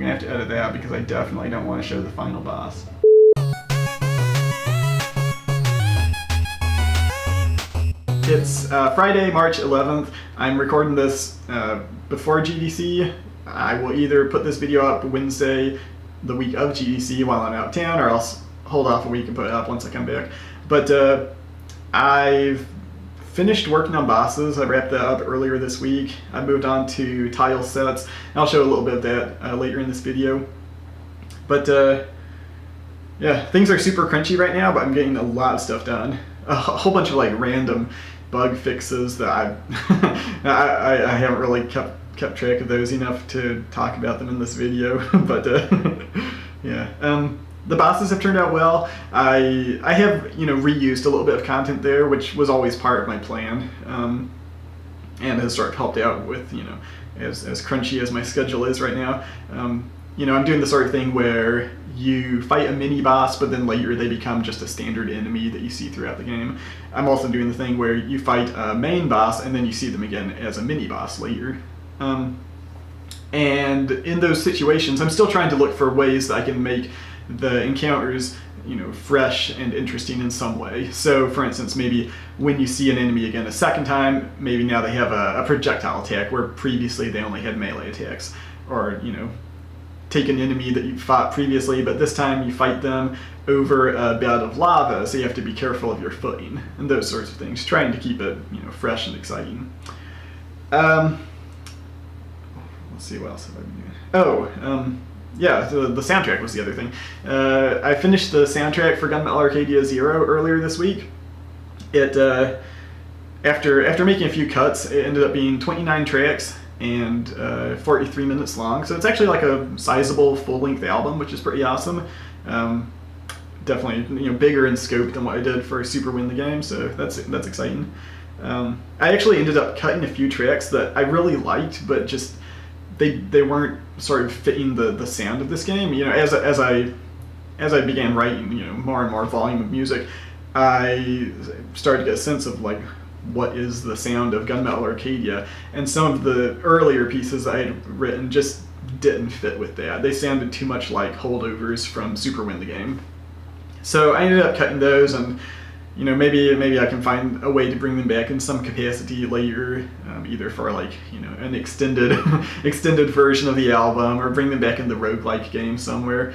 I'm gonna have to edit that out because I definitely don't want to show the final boss. It's Friday, March 11th. I'm recording this before GDC. I will either put this video up Wednesday, the week of GDC, while I'm out of town, or else hold off a week and put it up once I come back. But I've finished working on bosses. I wrapped that up earlier this week. I moved on to tile sets. I'll show a little bit of that later in this video. But yeah, things are super crunchy right now, but I'm getting a lot of stuff done. A whole bunch of like random bug fixes that I haven't really kept track of those enough to talk about them in this video. But yeah, the bosses have turned out well. I have reused a little bit of content there, which was always part of my plan, and has sort of helped out with as crunchy as my schedule is right now. I'm doing the sort of thing where you fight a mini boss, but then later they become just a standard enemy that you see throughout the game. I'm also doing the thing where you fight a main boss and then you see them again as a mini boss later. And in those situations, I'm still trying to look for ways that I can make the encounters fresh and interesting in some way. So for instance, maybe when you see an enemy again a second time, maybe now they have a projectile attack where previously they only had melee attacks. Or take an enemy that you fought previously, but this time you fight them over a bed of lava, so you have to be careful of your footing and those sorts of things, trying to keep it fresh and exciting. Let's see, what else have I been doing? Yeah, the soundtrack was the other thing. I finished the soundtrack for Gunmetal Arcadia 0 earlier this week. It after making a few cuts, it ended up being 29 tracks and 43 minutes long. So it's actually like a sizable full-length album, which is pretty awesome. Definitely bigger in scope than what I did for Super Win the Game, so that's exciting. I actually ended up cutting a few tracks that I really liked, but just they weren't sort of fitting the sound of this game. As I began writing more and more volume of music, I started to get a sense of like, what is the sound of Gunmetal Arcadia, and some of the earlier pieces I had written just didn't fit with that. They sounded too much like holdovers from Super Win the Game. So I ended up cutting those, and maybe I can find a way to bring them back in some capacity later, either for like an extended version of the album, or bring them back in the roguelike game somewhere.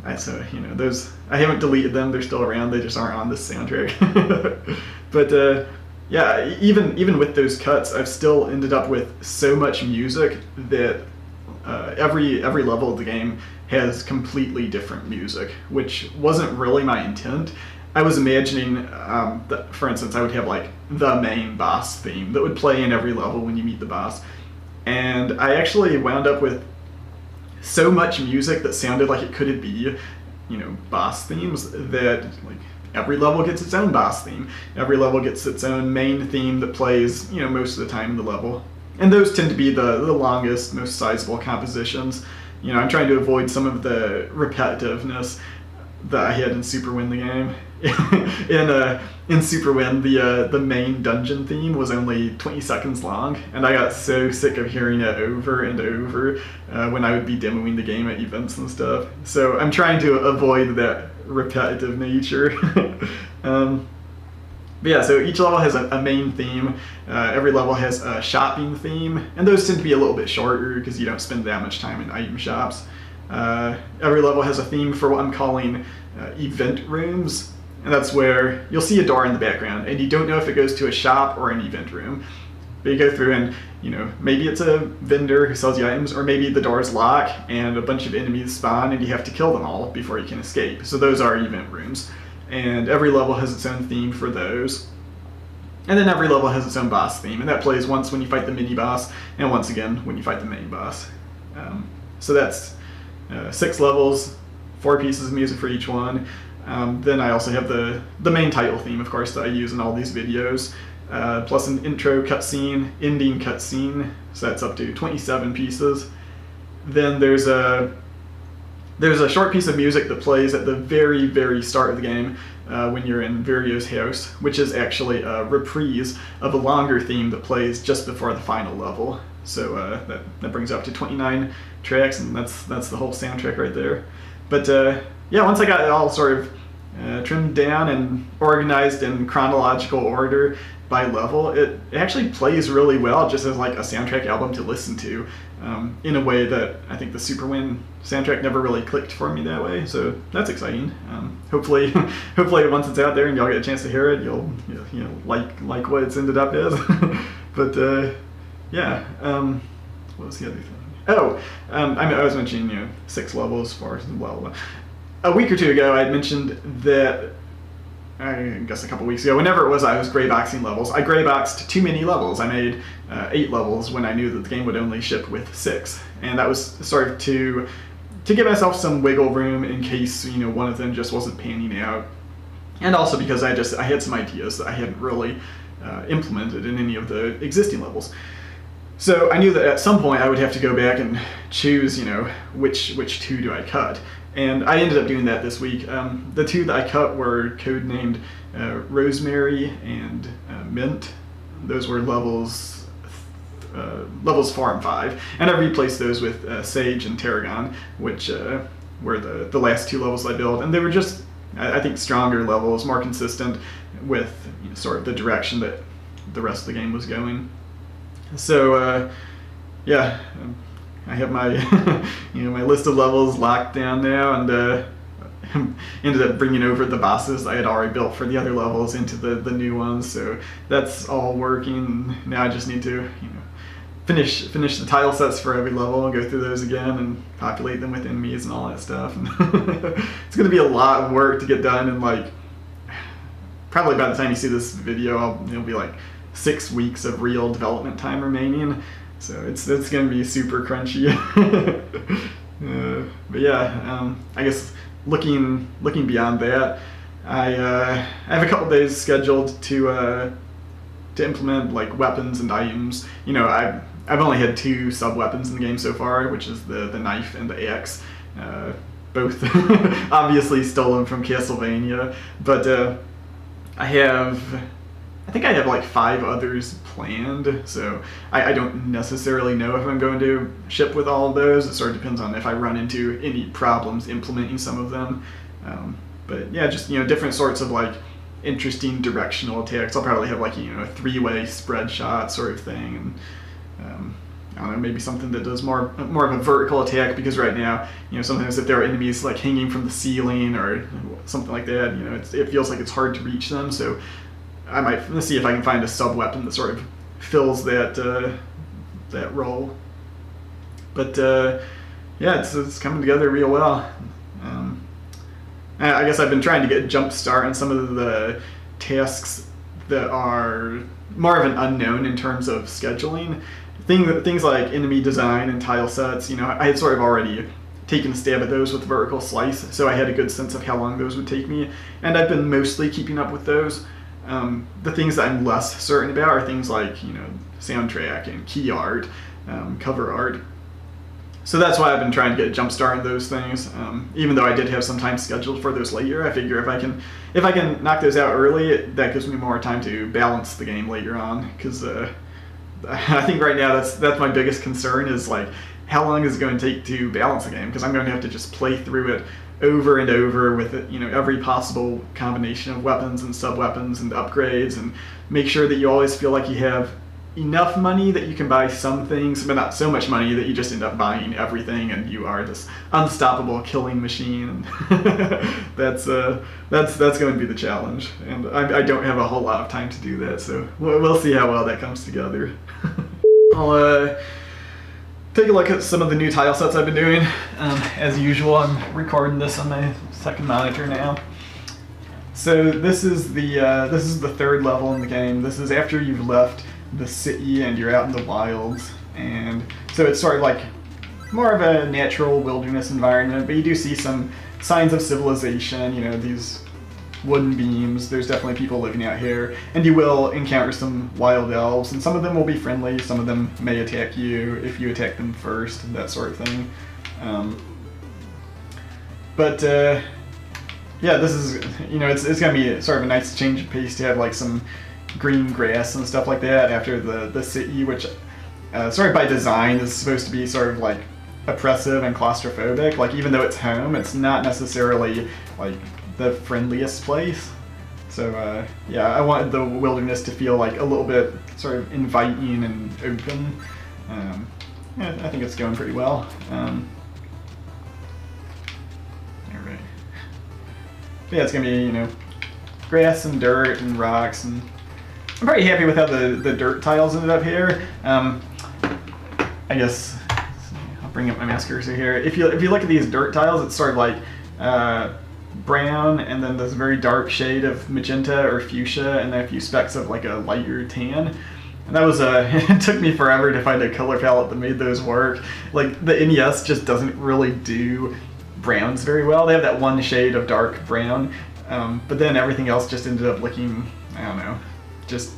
Those, I haven't deleted them, they're still around, they just aren't on this soundtrack. But yeah, even with those cuts, I've still ended up with so much music that every level of the game has completely different music, which wasn't really my intent. I was imagining that, for instance, I would have like the main boss theme that would play in every level when you meet the boss. And I actually wound up with so much music that sounded like it could be, boss themes, that like every level gets its own boss theme. Every level gets its own main theme that plays, most of the time in the level. And those tend to be the longest, most sizable compositions. I'm trying to avoid some of the repetitiveness that I had in Super Win the Game. In Super Win, the main dungeon theme was only 20 seconds long, and I got so sick of hearing it over and over when I would be demoing the game at events and stuff. So I'm trying to avoid that repetitive nature. But yeah, so each level has a main theme. Every level has a shopping theme, and those tend to be a little bit shorter because you don't spend that much time in item shops. Every level has a theme for what I'm calling event rooms, and that's where you'll see a door in the background, and you don't know if it goes to a shop or an event room. But you go through and, maybe it's a vendor who sells you items, or maybe the doors lock and a bunch of enemies spawn and you have to kill them all before you can escape. So those are event rooms. And every level has its own theme for those. And then every level has its own boss theme, and that plays once when you fight the mini boss, and once again when you fight the main boss. So that's 6 levels, 4 pieces of music for each one. Then I also have the main title theme, of course, that I use in all these videos, plus an intro cutscene, ending cutscene, so that's up to 27 pieces. Then there's a short piece of music that plays at the very, very start of the game when you're in Virio's house, which is actually a reprise of a longer theme that plays just before the final level. So that brings up to 29 tracks, and that's the whole soundtrack right there. But yeah, once I got it all sort of trimmed down and organized in chronological order by level, it actually plays really well just as like a soundtrack album to listen to, in a way that I think the Superwind soundtrack never really clicked for me that way. So that's exciting. Hopefully once it's out there and y'all get a chance to hear it, you'll like what it's ended up as. But yeah, what was the other thing? Oh, I was mentioning 6 levels for blah blah blah. A week or two ago, I had mentioned that, I guess a couple weeks ago, whenever it was I was gray boxing levels, I gray boxed too many levels. I made 8 levels when I knew that the game would only ship with 6, and that was sort of to give myself some wiggle room in case one of them just wasn't panning out, and also because I had some ideas that I hadn't really implemented in any of the existing levels. So I knew that at some point I would have to go back and choose, which 2 do I cut. And I ended up doing that this week. The 2 that I cut were codenamed Rosemary and Mint. Those were levels 4 and 5. And I replaced those with Sage and Tarragon, which were the last 2 levels I built. And they were just, I think, stronger levels, more consistent with sort of the direction that the rest of the game was going. So yeah, I have my my list of levels locked down now, and ended up bringing over the bosses I had already built for the other levels into the new ones. So that's all working. Now I just need to finish the tile sets for every level and go through those again and populate them with enemies and all that stuff. And it's going to be a lot of work to get done, and like probably by the time you see this video, it'll be like 6 weeks of real development time remaining, so it's going to be super crunchy. But yeah, I guess looking beyond that, I have a couple days scheduled to implement like weapons and items. I've only had 2 sub weapons in the game so far, which is the knife and the axe, both obviously stolen from Castlevania, but I think I have like 5 others planned, so I don't necessarily know if I'm going to ship with all of those. It sort of depends on if I run into any problems implementing some of them. But yeah, just different sorts of like interesting directional attacks. I'll probably have like a 3-way spread shot sort of thing, and I don't know, maybe something that does more of a vertical attack, because right now, sometimes if there are enemies like hanging from the ceiling or something like that, it feels like it's hard to reach them. So I might see if I can find a sub weapon that sort of fills that role. But yeah, it's coming together real well. I guess I've been trying to get a jump start on some of the tasks that are more of an unknown in terms of scheduling. Things like enemy design and tile sets, I had sort of already taken a stab at those with vertical slice, so I had a good sense of how long those would take me, and I've been mostly keeping up with those. The things that I'm less certain about are things like, soundtrack and key art, cover art. So that's why I've been trying to get a jump start on those things. Even though I did have some time scheduled for those later, I figure if I can knock those out early, that gives me more time to balance the game later on. Because I think right now that's my biggest concern is like, how long is it going to take to balance the game? Because I'm going to have to just play through it over and over with every possible combination of weapons and sub-weapons and upgrades, and make sure that you always feel like you have enough money that you can buy some things, but not so much money that you just end up buying everything and you are this unstoppable killing machine. That's going to be the challenge, and I don't have a whole lot of time to do that, so we'll see how well that comes together. I'll take a look at some of the new tile sets I've been doing. As usual, I'm recording this on my second monitor now. So this is the 3rd level in the game. This is after you've left the city and you're out in the wilds, and so it's sort of like more of a natural wilderness environment, but you do see some signs of civilization. These wooden beams. There's definitely people living out here, and you will encounter some wild elves, and some of them will be friendly, some of them may attack you if you attack them first, that sort of thing. But yeah, this is, it's gonna be sort of a nice change of pace to have like some green grass and stuff like that after the city, which sort of by design, is supposed to be sort of like oppressive and claustrophobic. Like even though it's home, it's not necessarily like the friendliest place. So yeah, I wanted the wilderness to feel like a little bit sort of inviting and open. Yeah, I think it's going pretty well. Alright. Yeah, it's gonna be, you know, grass and dirt and rocks, and I'm pretty happy with how the dirt tiles ended up here. I guess I'll bring up my mouse cursor here. If you look at these dirt tiles, it's sort of like brown, and then this very dark shade of magenta or fuchsia, and then a few specks of like a lighter tan. And that was it took me forever to find a color palette that made those work. Like the NES just doesn't really do browns very well. They have that one shade of dark brown, but then everything else just ended up looking, I don't know, just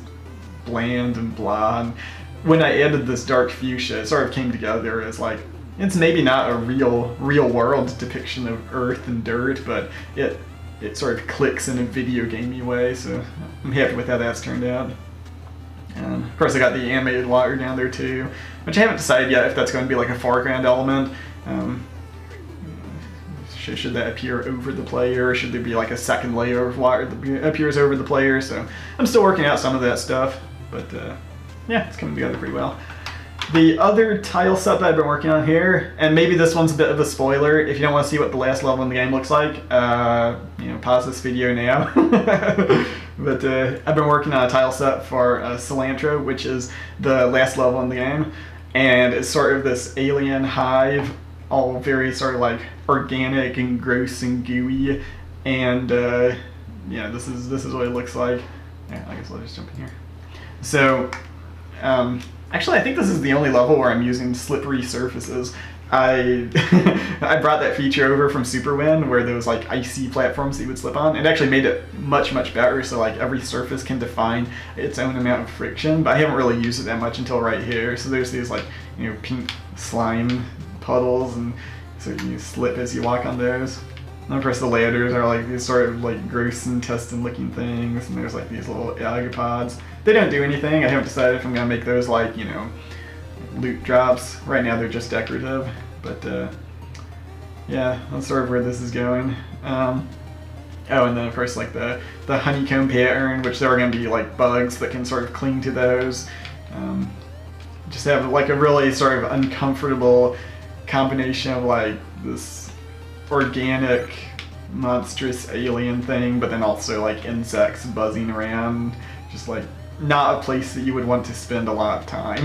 bland and blah. And when I added this dark fuchsia, it sort of came together as like, it's maybe not a real world depiction of earth and dirt, but it sort of clicks in a video gamey way, so I'm happy with how that's turned out. And of course I got the animated water down there too, which I haven't decided yet if that's going to be like a foreground element. Should that appear over the player, or should there be like a second layer of water that appears over the player? So I'm still working out some of that stuff, but yeah, it's coming together pretty well. The other tile set that I've been working on here, and maybe this one's a bit of a spoiler, if you don't want to see what the last level in the game looks like, you know, pause this video now. But I've been working on a tile set for Cilantro, which is the last level in the game, and it's sort of this alien hive, all very sort of like organic and gross and gooey, and yeah, this is what it looks like. Yeah, I guess I'll just jump in here. So actually, I think this is the only level where I'm using slippery surfaces. I brought that feature over from Super Wind, where there was like icy platforms that you would slip on. It actually made it much better, so like every surface can define its own amount of friction, but I haven't really used it that much until right here. So there's these like, you know, pink slime puddles, and so you slip as you walk on those. And of course the ladders are like these sort of like gross intestine looking things, and there's like these little algapods. They don't do anything. I haven't decided if I'm gonna make those like, you know, loot drops. Right now they're just decorative, but yeah, that's sort of where this is going. Oh, and then of course like the honeycomb pattern, which there are gonna be like bugs that can sort of cling to those. Just have like a really sort of uncomfortable combination of like this organic monstrous alien thing, but then also like insects buzzing around, just like not a place that you would want to spend a lot of time.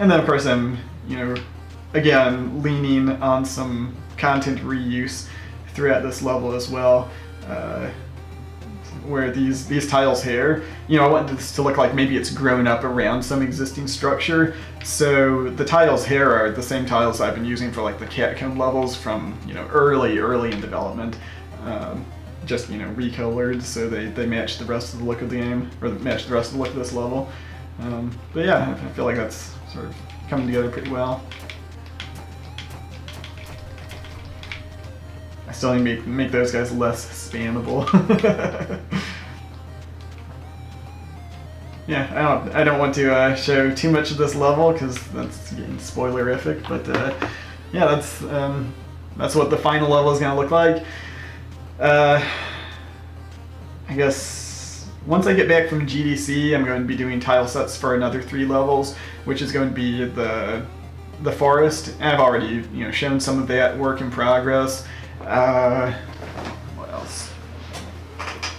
And then of course I'm, you know, again leaning on some content reuse throughout this level as well. Where these tiles here, you know, I want this to look like maybe it's grown up around some existing structure. So the tiles here are the same tiles I've been using for like the catacomb levels from, you know, early in development. Just, you know, recolored so they match the rest of the look of the game, or match the rest of the look of this level. But yeah, I feel like that's sort of coming together pretty well. I still need to make those guys less spammable. Yeah, I don't want to show too much of this level because that's getting spoilerific. But yeah, that's what the final level is going to look like. I guess once I get back from GDC, I'm going to be doing tile sets for another 3 levels, which is going to be the forest. And I've already, you know, shown some of that work in progress. What else?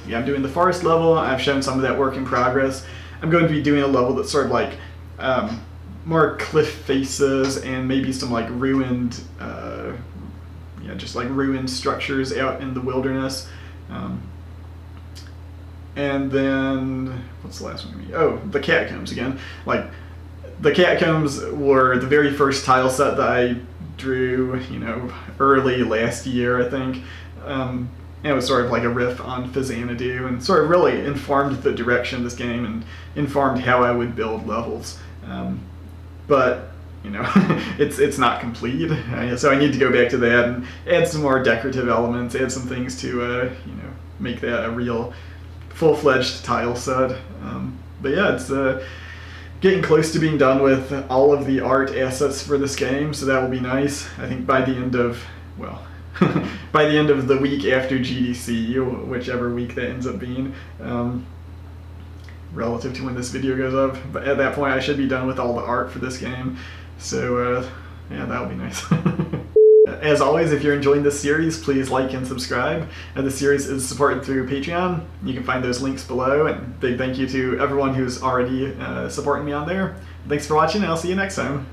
Yeah, I'm doing the forest level. I've shown some of that work in progress. I'm going to be doing a level that's sort of like more cliff faces and maybe some like ruined, yeah, just like ruined structures out in the wilderness. And then what's the last one gonna be? Oh, the catacombs again. Like the catacombs were the very first tile set that I drew, you know, early last year, I think. And it was sort of like a riff on Xanadu, and sort of really informed the direction of this game and informed how I would build levels. But you know, it's not complete, so I need to go back to that and add some more decorative elements, add some things to you know, make that a real full-fledged tile set. But yeah, it's getting close to being done with all of the art assets for this game, so that will be nice. I think by the end of, well, by the end of the week after GDC, whichever week that ends up being, relative to when this video goes up. But at that point, I should be done with all the art for this game. So yeah, that would be nice. As always, if you're enjoying this series, please like and subscribe. The series is supported through Patreon. You can find those links below. And big thank you to everyone who's already supporting me on there. Thanks for watching, and I'll see you next time.